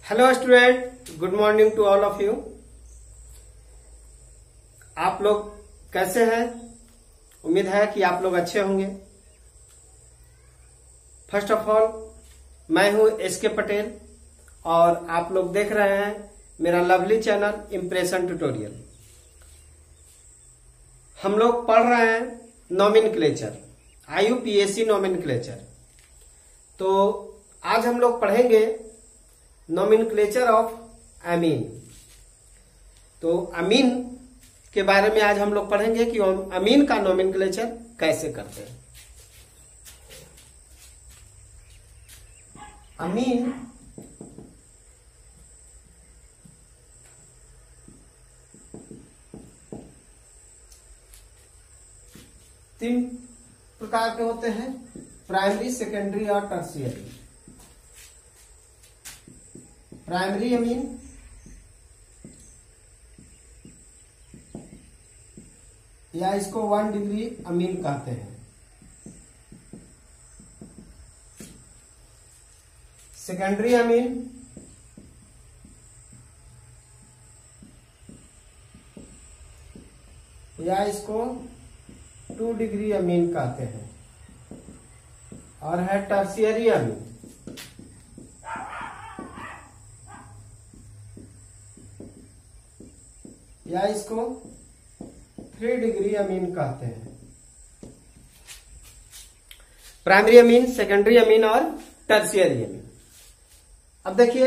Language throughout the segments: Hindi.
Hello student, good morning to all of you. आप लोग कैसे हैं? उम्मीद है कि आप लोग अच्छे होंगे। फर्स्ट ऑफ ऑल मैं हूं एसके पटेल और आप लोग देख रहे हैं मेरा लवली चैनल इंप्रेशन ट्यूटोरियल। हम लोग पढ़ रहे हैं नॉमेनक्लेचर, IUPAC नॉमेनक्लेचर। तो आज हम लोग पढ़ेंगे नॉमेनक्लेचर ऑफ अमीन। तो अमीन के बारे में आज हम लोग पढ़ेंगे कि अमीन का नॉमेनक्लेचर कैसे करते हैं। अमीन तीन प्रकार के होते हैं, प्राइमरी, सेकेंडरी और टर्शियरी। प्राइमरी अमीन, या इसको 1 डिग्री अमीन कहते हैं। सेकेंडरी अमीन, या इसको 2 डिग्री अमीन कहते हैं। और है टर्शियरी अमीन, या इसको 3 डिग्री अमीन कहते हैं। प्राइमरी अमीन, सेकेंडरी अमीन और टर्शियरी अमीन। अब देखिए,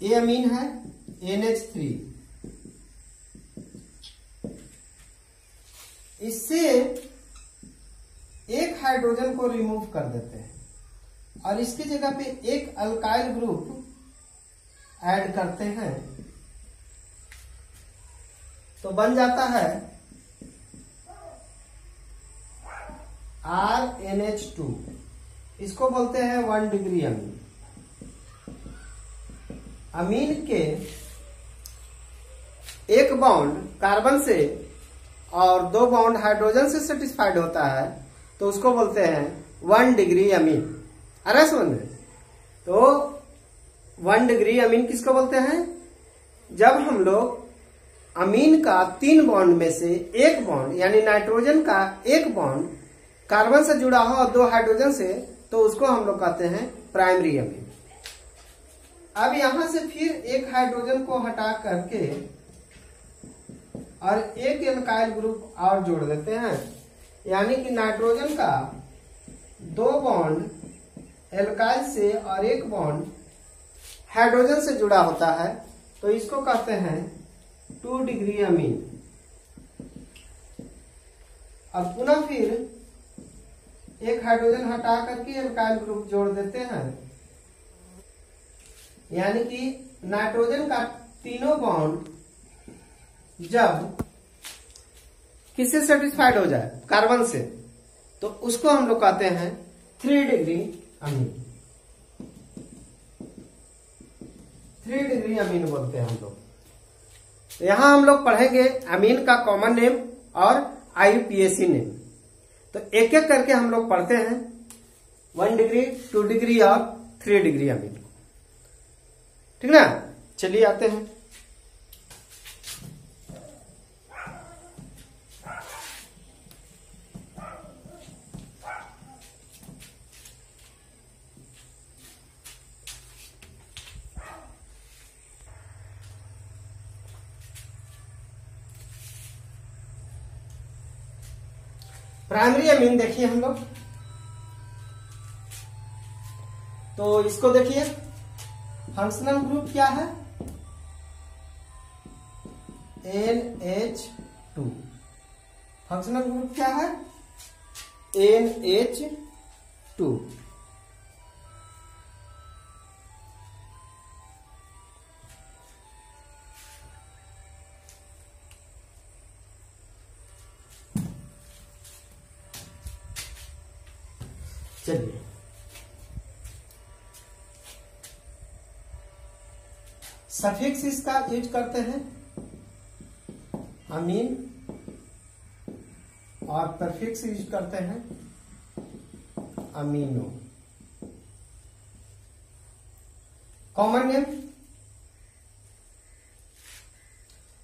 ये अमीन है NH3। इससे एक हाइड्रोजन को रिमूव कर देते हैं और इसकी जगह पे एक अल्काइल ग्रुप ऐड करते हैं, तो बन जाता है RNH2। इसको बोलते हैं 1 डिग्री अमीन। अमीन के एक बॉन्ड कार्बन से और 2 बॉन्ड हाइड्रोजन से सेटिस्फाइड होता है, तो उसको बोलते हैं 1 डिग्री अमीन। अरे समझ में? तो 1 डिग्री अमीन किसको बोलते हैं? जब हम लोग अमीन का 3 बॉन्ड में से एक बॉन्ड, यानी नाइट्रोजन का एक बॉन्ड कार्बन से जुड़ा हो और 2 हाइड्रोजन से, तो उसको हम लोग कहते हैं प्राइमरी अमीन। अब यहां से फिर एक हाइड्रोजन को हटा करके और एक एल्काइल ग्रुप और जोड़ देते हैं, यानी कि नाइट्रोजन का 2 बॉन्ड एल्काइल से और एक बॉन्ड हाइड्रोजन से जुड़ा होता है, तो इसको कहते हैं 2 डिग्री अमीन। और पुनः फिर एक हाइड्रोजन हटा करके एल्काइल ग्रुप जोड़ देते हैं, यानी कि नाइट्रोजन का तीनों बॉन्ड जब किससे सेटिस्फाइड हो जाए, कार्बन से, तो उसको हम लोग कहते हैं 3 डिग्री अमीन। 3 डिग्री अमीन बोलते हैं हम लोग। तो यहां हम लोग पढ़ेंगे अमीन का कॉमन नेम और IUPAC नेम। तो एक एक करके हम लोग पढ़ते हैं 1 डिग्री, 2 डिग्री और 3 डिग्री अमीन को। ठीक ना? चलिए आते हैं। प्राइमरी अमीन देखिए हम लोग, तो इसको देखिए, फंक्शनल ग्रुप क्या है? NH2। फंक्शनल ग्रुप क्या है? NH2। चलिए, सफिक्स इसका यूज करते हैं अमीन और प्रीफिक्स यूज करते हैं amino. Common name,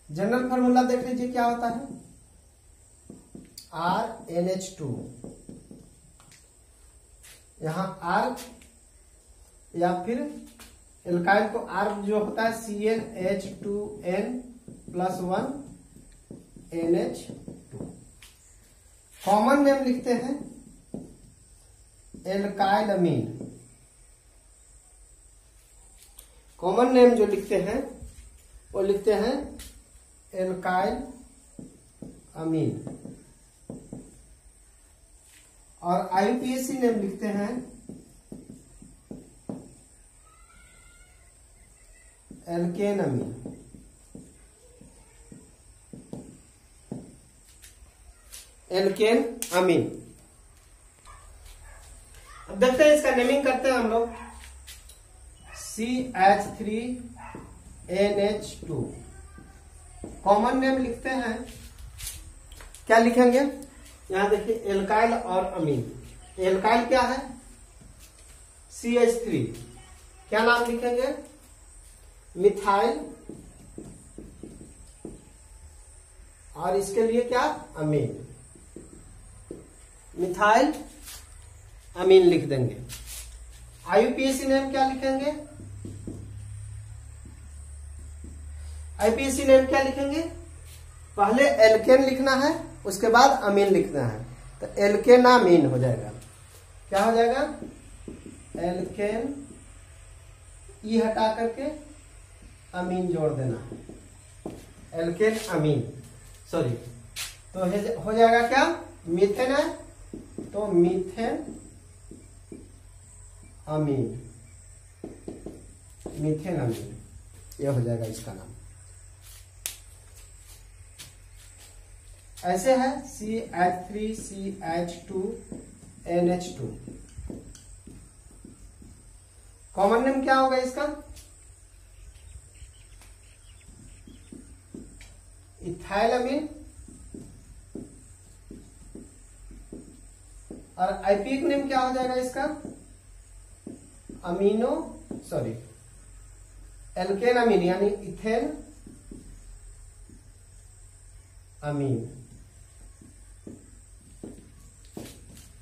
general formula देख लीजिए क्या होता है, RNH2, यहां R या फिर एल्काइल को R जो होता है CnH2n+1 NH2। कॉमन नेम लिखते हैं एल्काइल अमीन। कॉमन नेम जो लिखते हैं वो लिखते हैं एल्काइल अमीन। और IUPAC नेम लिखते हैं एल्केन अमीन। एल्केन अमीन। अब देखते हैं इसका नेमिंग करते हैं हम लोग। CH3NH2 कॉमन नेम लिखते हैं, क्या लिखेंगे, यहां देखिए एल्काइल और अमीन। एल्काइल क्या है, CH3, क्या नाम लिखेंगे, मिथाइल, और इसके लिए क्या, अमीन, मिथाइल अमीन लिख देंगे। IUPAC नेम क्या लिखेंगे, IUPAC नेम क्या लिखेंगे, पहले एल्केन लिखना है उसके बाद अमीन लिखना है, तो एल्केन अमीन हो जाएगा। क्या हो जाएगा, एल्केन, ई हटा करके अमीन जोड़ देना, एल्केन अमीन, सॉरी, तो हो जाएगा क्या, मीथेन है तो मीथेन अमीन, मीथेन अमीन, यह हो जाएगा इसका नाम। ऐसे है CH3CH2NH2। कॉमन नेम क्या होगा इसका, इथाइल अमीन। और IUPAC नेम क्या हो जाएगा इसका, अमीनो, सॉरी, एल्केन अमीन, यानी इथेन अमीन,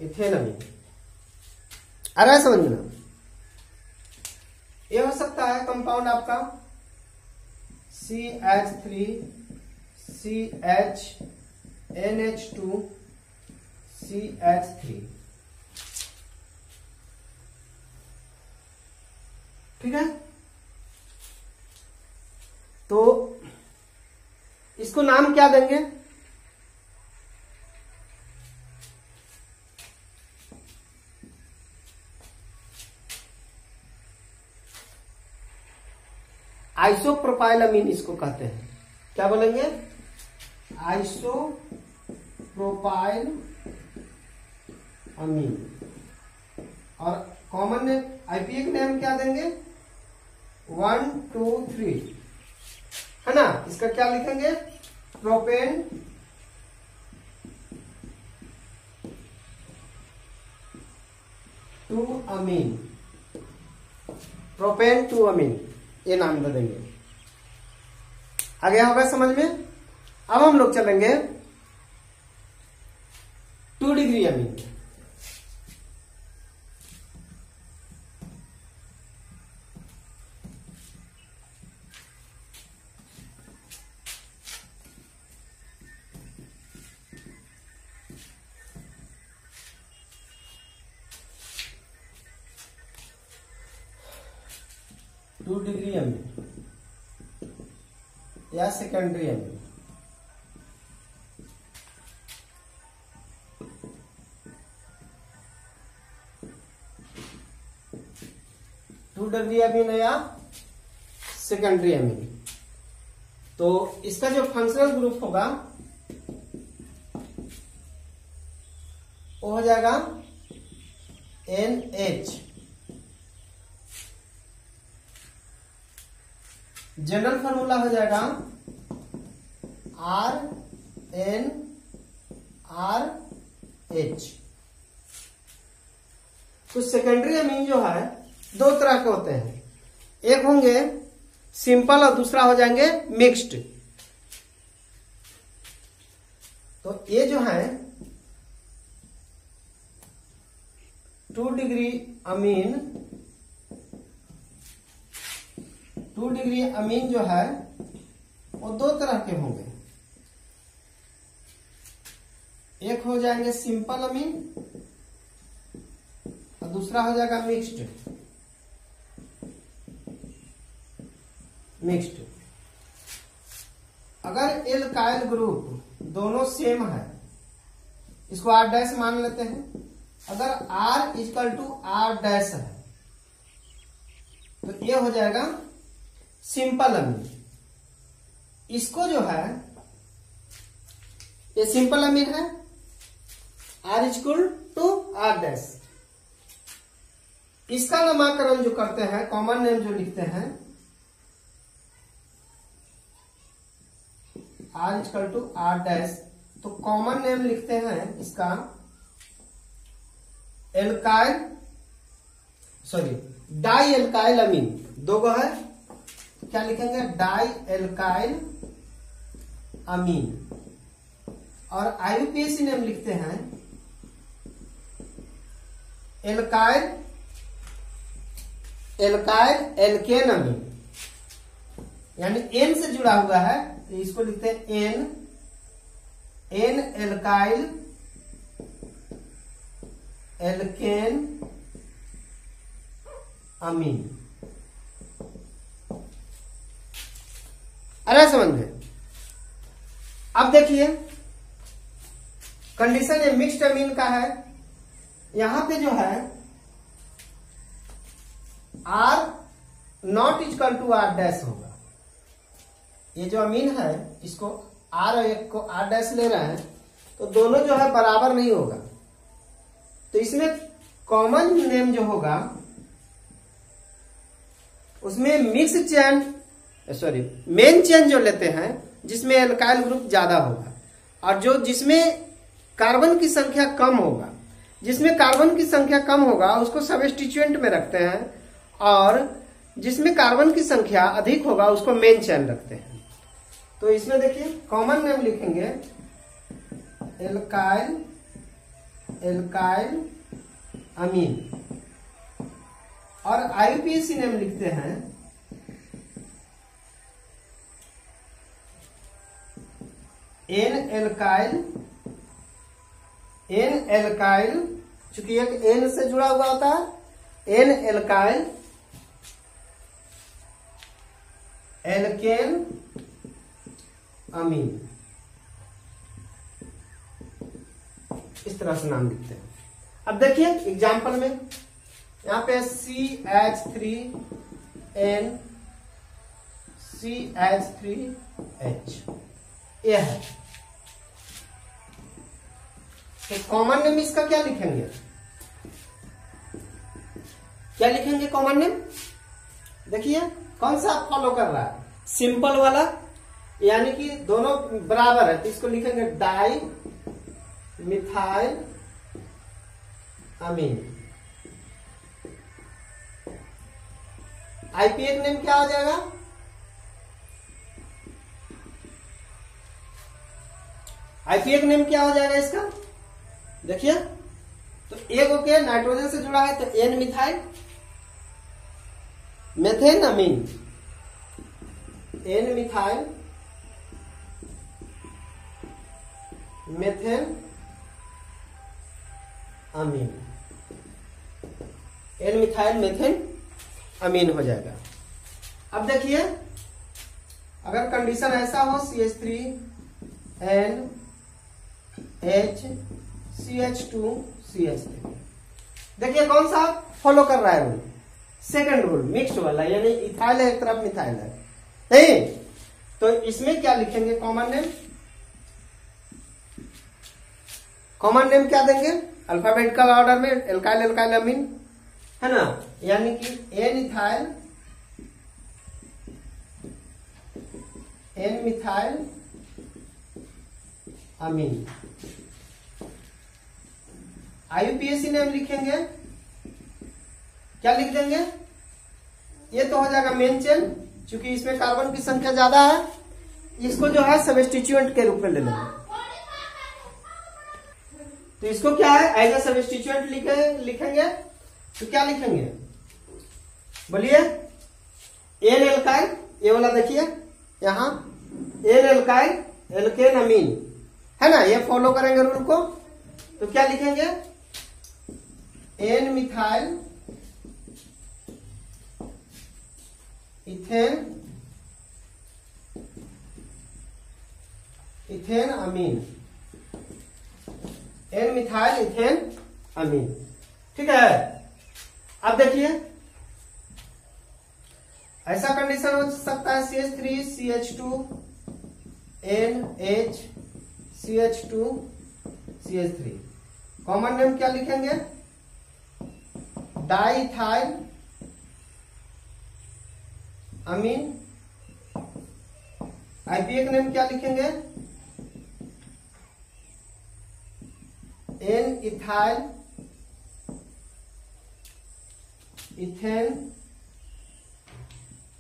इथेन अमीन। आ रहा है समझ में। ये हो सकता है कंपाउंड आपका CH3CHNH2CH3, ठीक है। तो इसको नाम क्या देंगे, आइसोप्रोपाइल अमीन इसको कहते हैं। क्या बोलेंगे, आइसोप्रोपाइल अमीन। और कॉमन नेम, IUPAC नेम क्या देंगे, 1 2 3, है ना। इसका क्या लिखेंगे, प्रोपेन 2 अमीन, प्रोपेन 2 अमीन, ये नाम दे देंगे। आ गया होगा समझ में। अब हम लोग चलेंगे 2 degree amine. Two degree amine या secondary amine. Two degree amine या सेकेंडरी अमीन। तो इसका जो फंक्शनल ग्रुप होगा वो हो जाएगा NH। जनरल फार्मूला हो जाएगा RNRH। तो सेकेंडरी अमीन जो है दो तरह के होते हैं, एक होंगे सिंपल और दूसरा हो जाएंगे मिक्स्ड। तो ये जो है 2 डिग्री अमीन, 2 डिग्री अमीन जो है वो दो तरह के होंगे। एक हो जाएंगे सिंपल अमीन और दूसरा हो जाएगा मिक्स्ड। अगर एल्काइल ग्रुप दोनों सेम है, इसको R डैश मान लेते हैं। अगर R equal to R dash है तो ये हो जाएगा सिंपल अमीन। इसको जो है ये सिंपल अमीन है, R equal to R dash. इसका नामकरण जो करते हैं, कॉमन नेम जो लिखते हैं, R equal to R dash, तो कॉमन नेम लिखते हैं इसका alkyl, sorry di alkyl amine. दो गो है, क्या लिखेंगे? Di alkyl amine. और आईयूपीएसी नेम लिखते हैं एल्काइल एल्केन अमीन, यानी एन से जुड़ा हुआ है तो इसको लिखते हैं एन एल्काइल एल्केन अमीन। अरे समझे? अब देखिए कंडीशन ये मिक्स्ड अमीन का है। यहां पे जो है R not equal to R dash होगा। ये जो अमीन है इसको R और एक को R डैश ले रहे हैं तो दोनों जो है बराबर नहीं होगा। तो इसमें कॉमन नेम जो होगा उसमें mix chain, sorry main chain जो लेते हैं जिसमें एल्काइल ग्रुप ज्यादा होगा, और जो जिसमें कार्बन की संख्या कम होगा, जिसमें कार्बन की संख्या कम होगा उसको सबस्टिट्यूएंट में रखते हैं, और जिसमें कार्बन की संख्या अधिक होगा उसको मेन चेन रखते हैं। तो इसमें देखिए कॉमन नेम लिखेंगे एल्काइल अमीन, और आईयूपीएसी नेम लिखते हैं एन एल्काइल, चूंकि एक एन से जुड़ा हुआ होता है, एन एल्काइल एल्केन अमीन, इस तरह से नाम लिखते हैं। अब देखिए एग्जाम्पल में यहां पे CH3H ये है। तो कॉमन नेम इसका क्या लिखेंगे? क्या लिखेंगे कॉमन नेम? देखिए कौन सा फॉलो कर रहा है? सिंपल वाला, यानी कि दोनों बराबर है तो इसको लिखेंगे डाई मिथाइल अमीन। आईपीएक नेम क्या हो जाएगा? आईपीएक नेम क्या हो जाएगा इसका? देखिए तो एक ओके नाइट्रोजन से जुड़ा है तो एन मिथाइल मेथेन अमीन, एन मिथाइल मेथेन अमीन, एन मिथाइल मेथेन अमीन हो जाएगा। अब देखिए अगर कंडीशन ऐसा हो CH3NH CH2CH3, देखिए कौन सा फॉलो कर रहा है रूल? सेकंड रूल, मिक्स्ड वाला, यानी इथाइल है एक तरफ मिथाइल है, नहीं? तो इसमें क्या लिखेंगे कॉमन नेम? कॉमन नेम क्या देंगे? अल्फाबेटिकल ऑर्डर में एल्काइल अमीन है ना, यानी कि एन मिथाइल अमीन। आईयूपीएसी नेम लिखेंगे, क्या लिख देंगे? ये तो हो जाएगा मेन चेन, क्योंकि इसमें कार्बन की संख्या ज्यादा है। इसको जो है सब्स्टिट्यूएंट के रूप में ले लेंगे। तो इसको क्या है, एज ए सब्स्टिट्यूएंट लिखेंगे। तो क्या लिखेंगे, बोलिए। एन एल्काइल, ये वाला देखिए यहां, एन एल्काइल एल्केन अमीन है ना, ये फॉलो करेंगे रूल को। तो क्या लिखेंगे, एन मिथाइल इथेन अमीन, एन मिथाइल इथेन अमीन। ठीक है। अब देखिए ऐसा कंडीशन हो सकता है CH3 CH2 NH CH2 CH3। Common name क्या लिखेंगे, डाइथाइल अमीन। आईपीए का नेम क्या लिखेंगे, एन इथाइल इथेन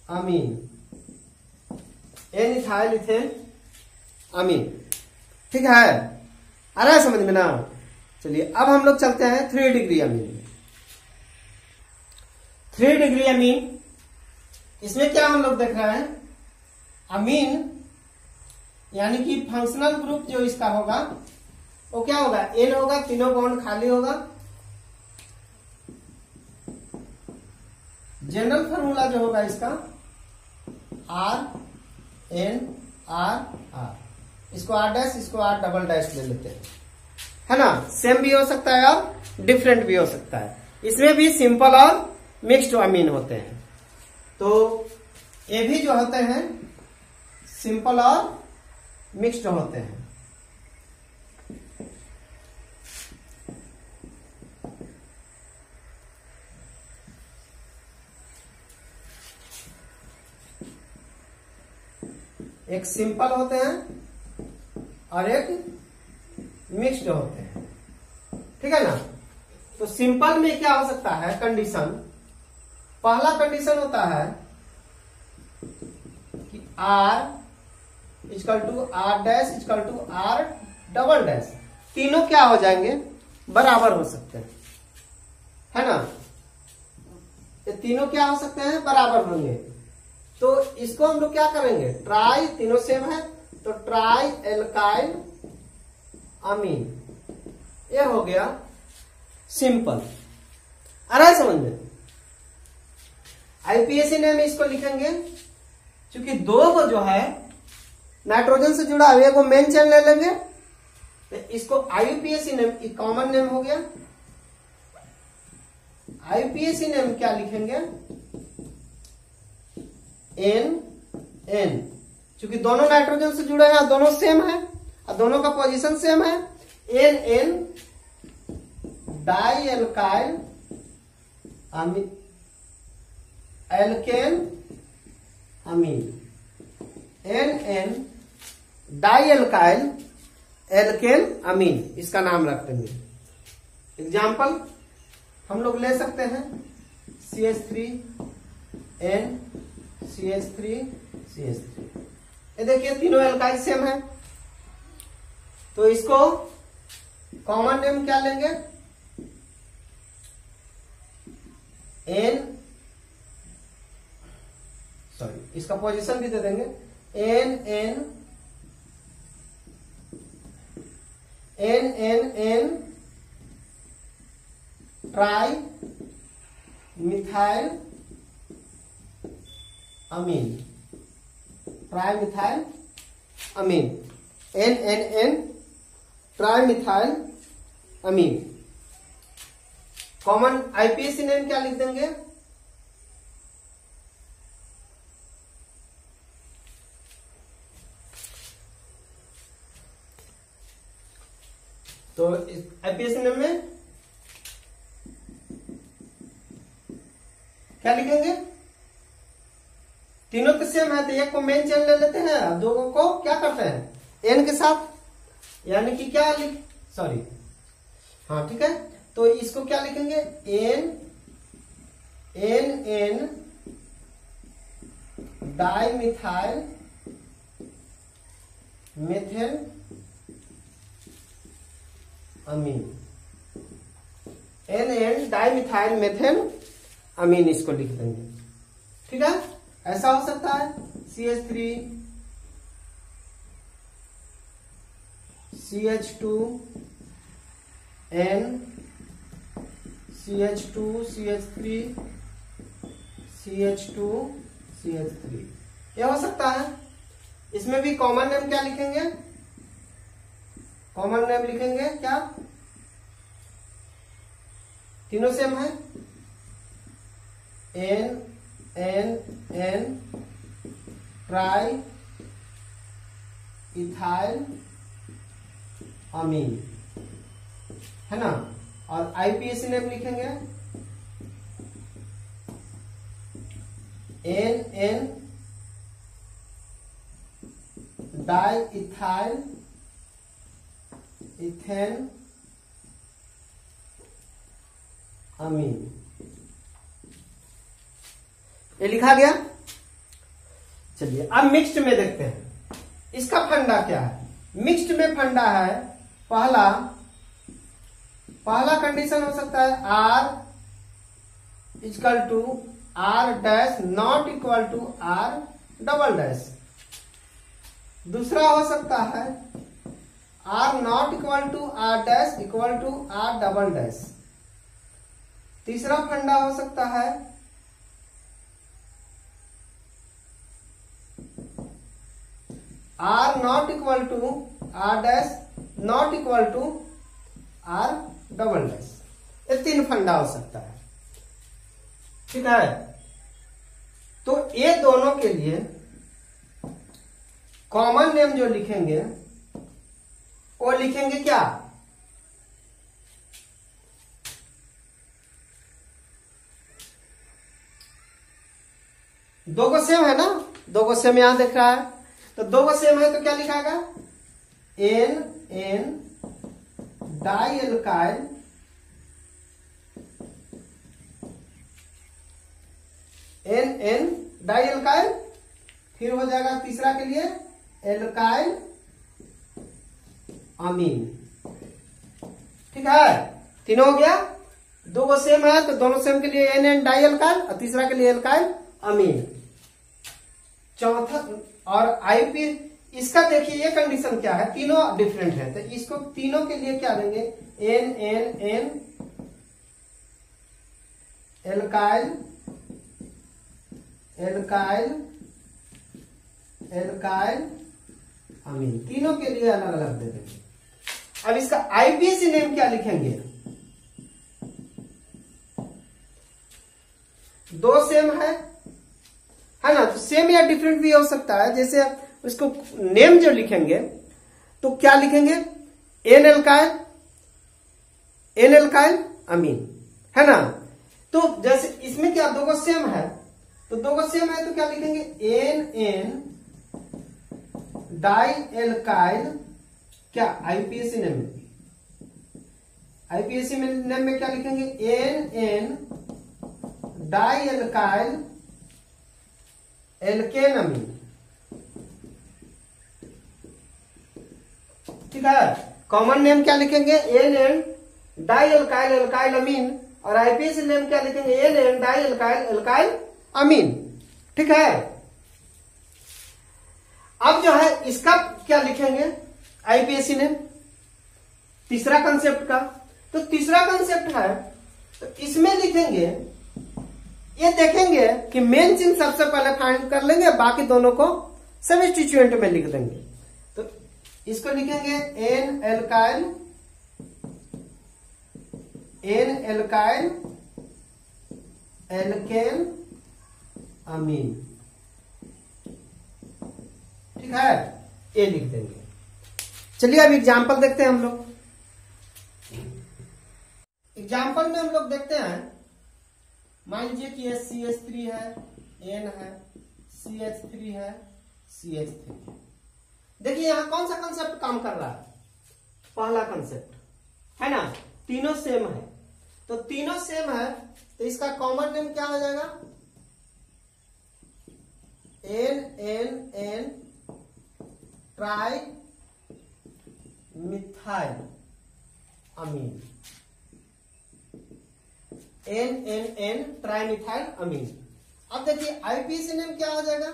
अमीन, एन इथाइल इथेन अमीन। ठीक है, आ रहा है समझ में ना। चलिए अब हम लोग चलते हैं 3 डिग्री अमीन में। 3 डिग्री अमीन, इसमें क्या हम लोग देख रहे हैं, अमीन यानी कि फंक्शनल ग्रुप जो इसका होगा वो क्या होगा, एन होगा, तीनों बॉन्ड खाली होगा। जनरल फार्मूला जो होगा इसका RNR। इसको R डैश, इसको R डबल डैश ले लेते हैं, है ना। सेम भी हो सकता है और डिफरेंट भी हो सकता है। इसमें भी सिंपल और मिक्स्ड अमीन होते हैं। तो ये भी जो होते हैं सिंपल और मिक्स्ड होते हैं। एक सिंपल होते हैं और एक मिक्स्ड होते हैं। ठीक है ना। तो सिंपल में क्या हो सकता है कंडीशन, पहला कंडीशन होता है कि R equal to R dash equal to R double dash, तीनों क्या हो जाएंगे, बराबर हो सकते हैं, है ना। ये तीनों क्या हो सकते हैं, बराबर होंगे। तो इसको हम लोग क्या करेंगे, ट्राई, तीनों सेम है तो ट्राई एल्काइल अमीन, ये हो गया सिंपल। आ रहा है समझ में। आईपीएसी नेम इसको लिखेंगे, क्योंकि दो को जो है नाइट्रोजन से जुड़ा हुआ को मेन चेन ले लेंगे, तो इसको आईपीएसी नेम कॉमन नेम हो गया। आईपीएसी नेम क्या लिखेंगे, एन एन, क्योंकि दोनों नाइट्रोजन से जुड़े हैं, दोनों सेम है और दोनों का पोजीशन सेम है। N N di alkyl amine, alkane amine, N N di alkyl alkane amine, इसका नाम रख देंगे। एग्जाम्पल हम लोग ले सकते हैं CH3N CH3 CH3। ये देखिए तीनों एल्काइल सेम है, तो इसको कॉमन नेम क्या लेंगे, इसका पोजीशन भी दे देंगे, N N N N N tri methyl amine, tri methyl amine, N N N tri methyl amine. Common IPAC name क्या लिख देंगे, तो आईपीएसी नेम में क्या लिखेंगे, तीनों तो सेम है तो एक को मेन चेन ले लेते हैं, दो को क्या करते हैं एन के साथ, यानी कि क्या सॉरी हाँ ठीक है, तो इसको क्या लिखेंगे, N N N di methyl methane amine, NN di methyl methane amine इसको लिख देंगे। ठीक है, ऐसा हो सकता है CH3 CH2 N CH2 CH3 CH2 CH3, क्या हो सकता है। इसमें भी कॉमन नेम क्या लिखेंगे, कॉमन नेम लिखेंगे क्या, तीनों सेम है, N N N tri ethyl amine, है ना। और IPAC नेम लिखेंगे NN di ethyl ethane amine, ये लिखा गया। चलिए अब मिक्स्ड में देखते हैं इसका फंडा क्या है। मिक्स्ड में फंडा है, पहला कंडीशन हो सकता है R equal to R dash not equal to R double dash. दूसरा हो सकता है R not equal to R dash equal to R double dash. तीसरा फंडा हो सकता है R not equal to R dash not equal to R double dash. ये तीन फंडा हो सकता है। ठीक है, तो ये दोनों के लिए कॉमन नेम जो लिखेंगे वो लिखेंगे क्या, दो को सेम है ना, दो को सेम यहां दिख रहा है, तो दो को सेम है तो क्या लिखाएगा N N di alkyl N N di alkyl, फिर हो जाएगा तीसरा के लिए एल्काइल अमीन। ठीक है, तीनों हो गया। दो को सेम है तो दोनों सेम के लिए एन एन डाई एल्काइल और तीसरा के लिए एल्काइल अमीन। चौथा और आईपी, इसका देखिए ये कंडीशन क्या है, तीनों डिफरेंट है, तो इसको तीनों के लिए क्या देंगे N N N alkyl alkyl alkyl amine, तीनों के लिए अलग अलग दे देंगे। अब इसका आईपीएसी नेम क्या लिखेंगे, दो सेम है ना, तो सेम या डिफरेंट भी हो सकता है। जैसे उसको नेम जो लिखेंगे तो क्या लिखेंगे एन एल्काइल अमीन, है ना। तो जैसे इसमें क्या दो को सेम है, तो दो को सेम है तो क्या लिखेंगे एन एन डाई एल्काइल, क्या आईपीएसी नेम में, आईपीएसी नेम में क्या लिखेंगे N N di alkyl alkane amine. ठीक है, कॉमन नेम क्या लिखेंगे N N di alkyl alkyl amine, और आईपीएसी नेम क्या लिखेंगे N N di alkyl alkyl amine. ठीक है, अब जो है इसका क्या लिखेंगे आईपीएसी नेम, तीसरा कंसेप्ट का। तो तीसरा कंसेप्ट है तो इसमें लिखेंगे, ये देखेंगे कि मेन चिन्ह सबसे पहले फाइंड कर लेंगे, बाकी दोनों को सबस्टिट्यूएंट में लिख देंगे। तो इसको लिखेंगे एन एल्काइल एल्केन अमीन। ठीक है, ये लिख देंगे। चलिए अब एग्जाम्पल देखते हैं हम लोग। एग्जाम्पल में हम लोग देखते हैं, मान लीजिए कि CH3 है, N है, CH3 है, CH3 है। देखिए यहां कौन सा कंसेप्ट काम कर रहा है, पहला कंसेप्ट है ना, तीनों सेम है। तो तीनों सेम है तो इसका कॉमन नेम क्या हो जाएगा NNN ट्राई मिथाइल अमीन, NNN ट्राई मिथाइल अमीन। अब देखिए आईपीएसी नेम क्या हो जाएगा,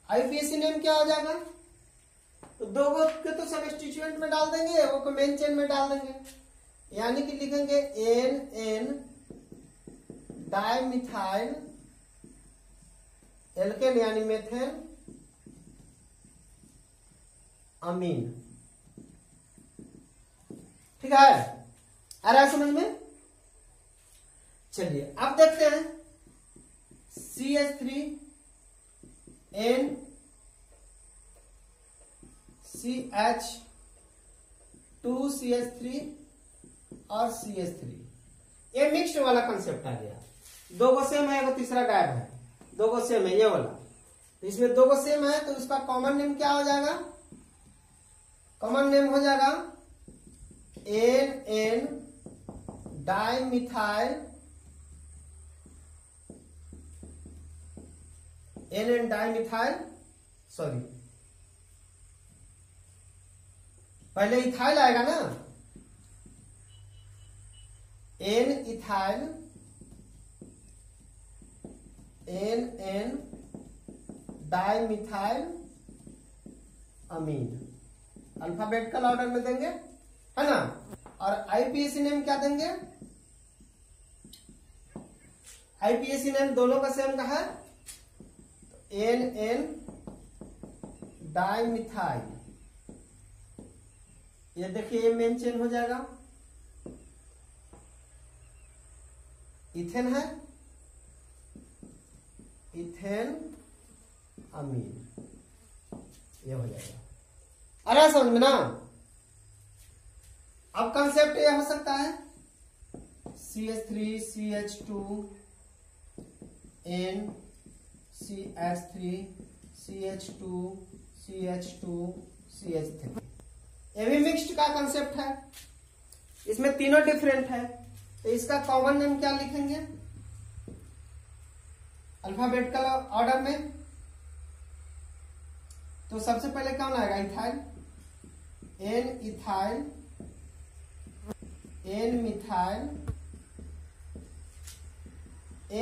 आईपीएसी नेम क्या हो जाएगा, तो दो को के तो सबस्टिट्यूएंट में डाल देंगे, वो को मेन चेन में डाल देंगे, यानी कि लिखेंगे NN डाइमिथाइल एल्केन यानी मेथेन अमीन। ठीक है, आ रहा है समझ में। चलिए अब देखते हैं CH3N CH2CH3 और CH3, ये मिक्स्ड वाला कंसेप्ट आ गया। दो को सेम है, वो तीसरा गायब है, दो को सेम है ये वाला, तो इसमें दो को सेम है तो इसका कॉमन नेम क्या हो जाएगा, कॉमन नेम हो जाएगा NN dimethyl, NN dimethyl, sorry पहले इथाइल आएगा ना, N इथाइल NN डाइमिथाइल अमीन, अल्फाबेटिकल ऑर्डर में देंगे, है ना। और आईपीएसी नेम क्या देंगे, आईपीएसी नेम दोनों का सेम का है, NN डाइमिथाइल, ये देखिए ये मेन चेन हो जाएगा, इथेन है, इथेन अमीन, ये हो जाएगा। अरे समझ में ना। अब कंसेप्ट ये हो सकता है CH3 CH2 N CH3 CH2 CH2 CH3, ये भी मिक्स्ड का कंसेप्ट है, इसमें तीनों डिफरेंट है, तो इसका कॉमन नेम क्या लिखेंगे अल्फाबेटिकल ऑर्डर में। तो सबसे पहले कौन आएगा, ethyl, N ethyl N methyl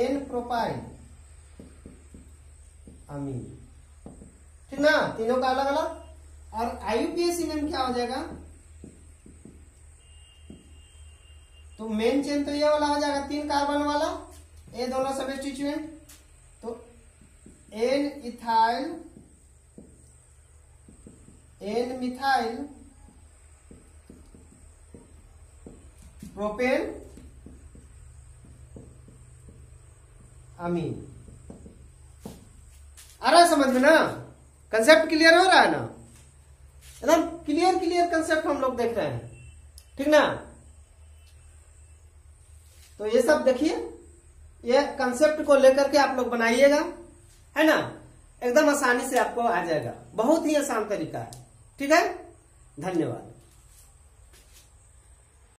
N propyl amine, ठीक ना, तीनों का अलग अलग। और आईयूपीएसी नेम क्या हो जाएगा, तो मेन चेन तो ये वाला हो जाएगा 3 कार्बन वाला, ये दोनों सबस्टिट्यूएंट, तो N ethyl N methyl propane amine. आ रहा है समझ में ना, कंसेप्ट क्लियर हो रहा है ना, एकदम क्लियर कंसेप्ट हम लोग देख रहे हैं, ठीक ना। तो ये सब देखिए, ये कंसेप्ट को लेकर के आप लोग बनाइएगा, है ना, एकदम आसानी से आपको आ जाएगा, बहुत ही आसान तरीका है। ठीक है, धन्यवाद।